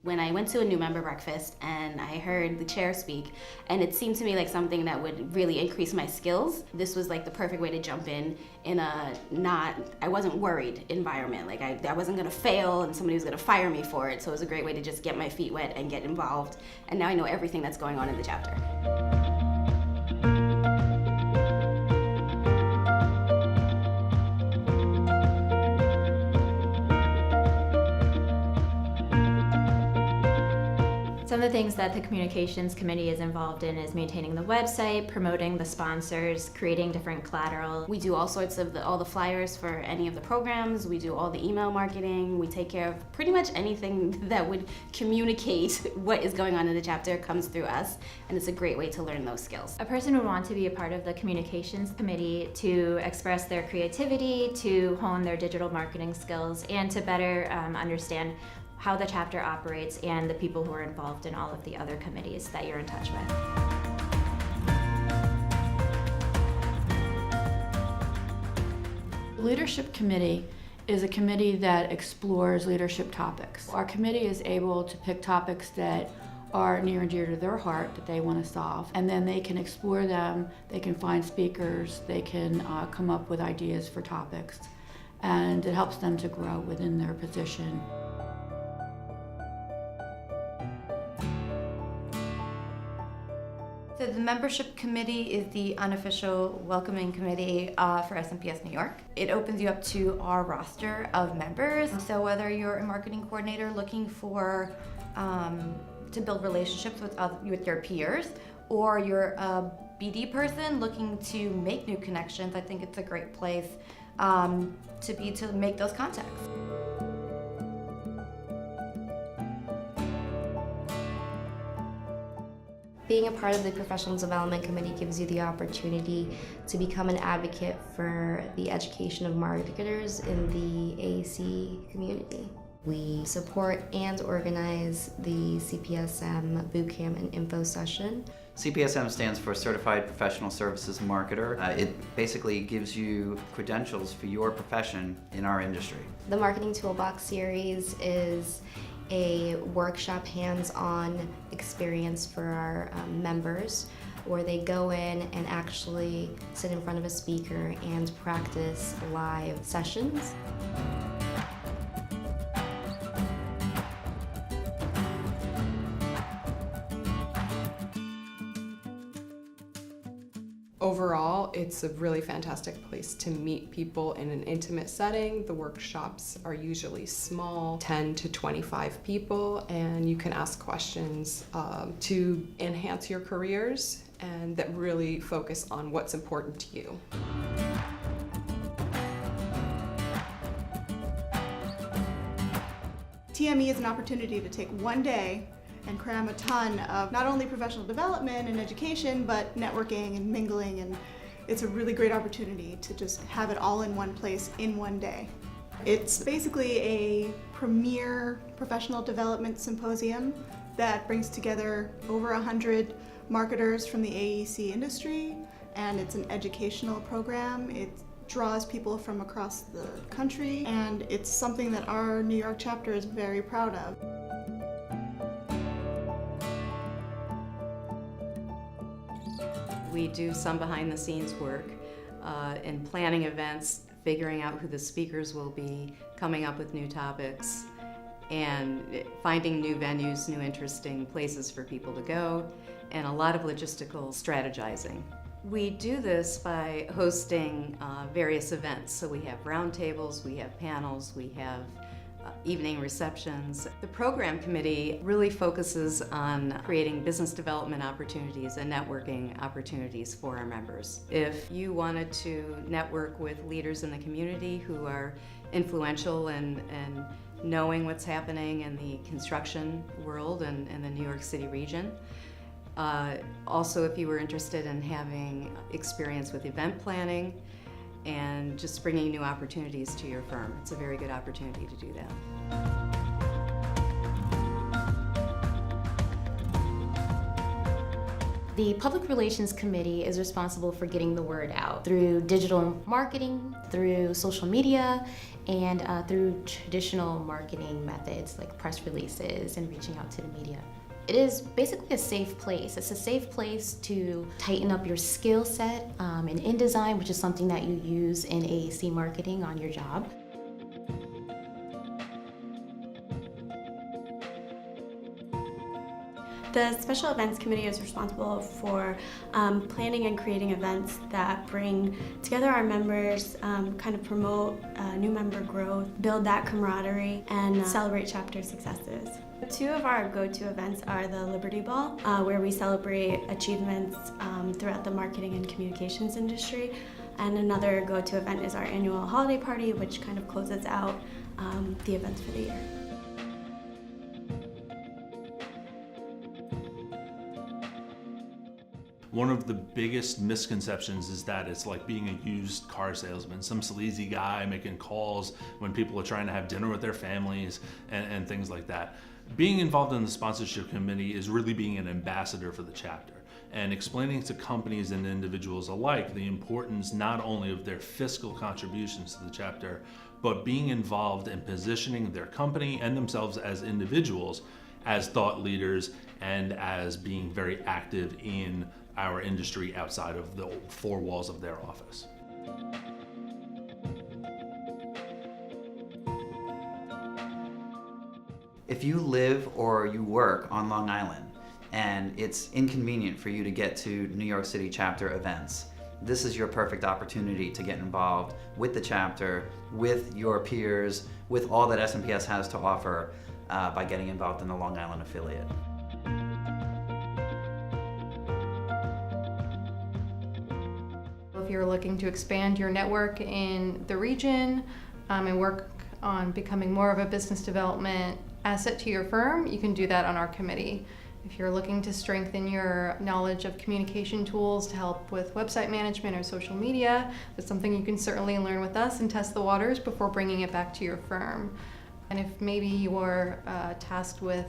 When I went to a new member breakfast and I heard the chair speak, and it seemed to me like something that would really increase my skills, this was like the perfect way to jump in a I wasn't worried environment. Like I wasn't gonna fail and somebody was gonna fire me for it, so it was a great way to just get my feet wet and get involved. And now I know everything that's going on in the chapter. Some of the things that the communications committee is involved in is maintaining the website, promoting the sponsors, creating different collateral. We do all sorts of all the flyers for any of the programs. We do all the email marketing. We take care of pretty much anything that would communicate what is going on in the chapter comes through us, and it's a great way to learn those skills. A person would want to be a part of the communications committee to express their creativity, to hone their digital marketing skills, and to better understand how the chapter operates and the people who are involved in all of the other committees that you're in touch with. The Leadership Committee is a committee that explores leadership topics. Our committee is able to pick topics that are near and dear to their heart that they want to solve, and then they can explore them, they can find speakers, they can come up with ideas for topics, and it helps them to grow within their position. So the membership committee is the unofficial welcoming committee for SMPS-New York. It opens you up to our roster of members. So whether you're a marketing coordinator looking for to build relationships with your peers, or you're a BD person looking to make new connections, I think it's a great place to make those contacts. Being a part of the Professional Development Committee gives you the opportunity to become an advocate for the education of marketers in the AEC community. We support and organize the CPSM Bootcamp and Info Session. CPSM stands for Certified Professional Services Marketer. It basically gives you credentials for your profession in our industry. The Marketing Toolbox series is a workshop hands-on experience for our members, where they go in and actually sit in front of a speaker and practice live sessions. Overall, it's a really fantastic place to meet people in an intimate setting. The workshops are usually small, 10 to 25 people, and you can ask questions to enhance your careers and that really focus on what's important to you. TME is an opportunity to take one day and cram a ton of not only professional development and education, but networking and mingling, and it's a really great opportunity to just have it all in one place in one day. It's basically a premier professional development symposium that brings together over 100 marketers from the AEC industry, and it's an educational program. It draws people from across the country, and it's something that our New York chapter is very proud of. We do some behind-the-scenes work in planning events, figuring out who the speakers will be, coming up with new topics, and finding new venues, new interesting places for people to go, and a lot of logistical strategizing. We do this by hosting various events. So we have roundtables, we have panels, we have evening receptions. The program committee really focuses on creating business development opportunities and networking opportunities for our members. If you wanted to network with leaders in the community who are influential and knowing what's happening in the construction world and in the New York City region, also if you were interested in having experience with event planning, and just bringing new opportunities to your firm. It's a very good opportunity to do that. The Public Relations Committee is responsible for getting the word out through digital marketing, through social media, and through traditional marketing methods like press releases and reaching out to the media. It is basically a safe place. It's a safe place to tighten up your skill set in InDesign, which is something that you use in AEC marketing on your job. The Special Events Committee is responsible for planning and creating events that bring together our members, kind of promote new member growth, build that camaraderie, and celebrate chapter successes. Two of our go-to events are the Liberty Ball, where we celebrate achievements throughout the marketing and communications industry, and another go-to event is our annual holiday party, which kind of closes out the events for the year. One of the biggest misconceptions is that it's like being a used car salesman, some sleazy guy making calls when people are trying to have dinner with their families and things like that. Being involved in the sponsorship committee is really being an ambassador for the chapter and explaining to companies and individuals alike the importance not only of their fiscal contributions to the chapter, but being involved in positioning their company and themselves as individuals as thought leaders and as being very active in our industry outside of the four walls of their office. If you live or you work on Long Island and it's inconvenient for you to get to New York City chapter events, this is your perfect opportunity to get involved with the chapter, with your peers, with all that SMPS has to offer by getting involved in the Long Island affiliate. If you're looking to expand your network in the region and work on becoming more of a business development asset to your firm, you can do that on our committee. If you're looking to strengthen your knowledge of communication tools to help with website management or social media, that's something you can certainly learn with us and test the waters before bringing it back to your firm. And if maybe you're tasked with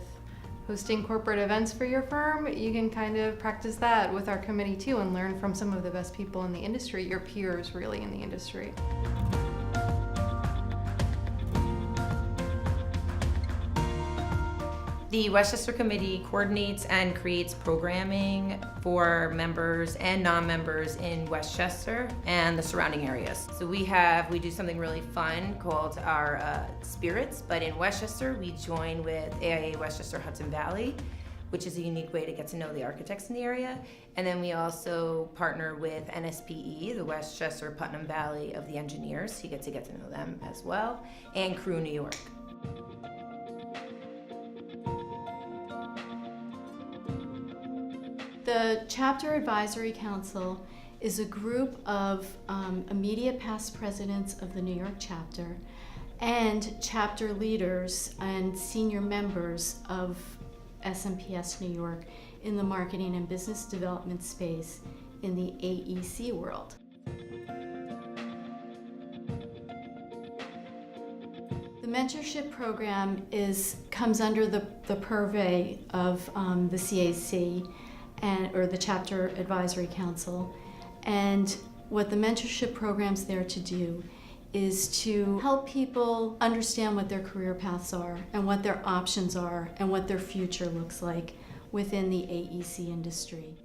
hosting corporate events for your firm, you can kind of practice that with our committee too and learn from some of the best people in the industry, your peers really in the industry. The Westchester Committee coordinates and creates programming for members and non-members in Westchester and the surrounding areas. So we do something really fun called our Spirits, but in Westchester we join with AIA Westchester Hudson Valley, which is a unique way to get to know the architects in the area. And then we also partner with NSPE, the Westchester Putnam Valley of the Engineers. You get to know them as well, and Crew New York. The Chapter Advisory Council is a group of immediate past presidents of the New York chapter and chapter leaders and senior members of SMPS New York in the marketing and business development space in the AEC world. The mentorship program comes under the purvey of the CAC or the Chapter Advisory Council. And what the mentorship program's there to do is to help people understand what their career paths are and what their options are and what their future looks like within the AEC industry.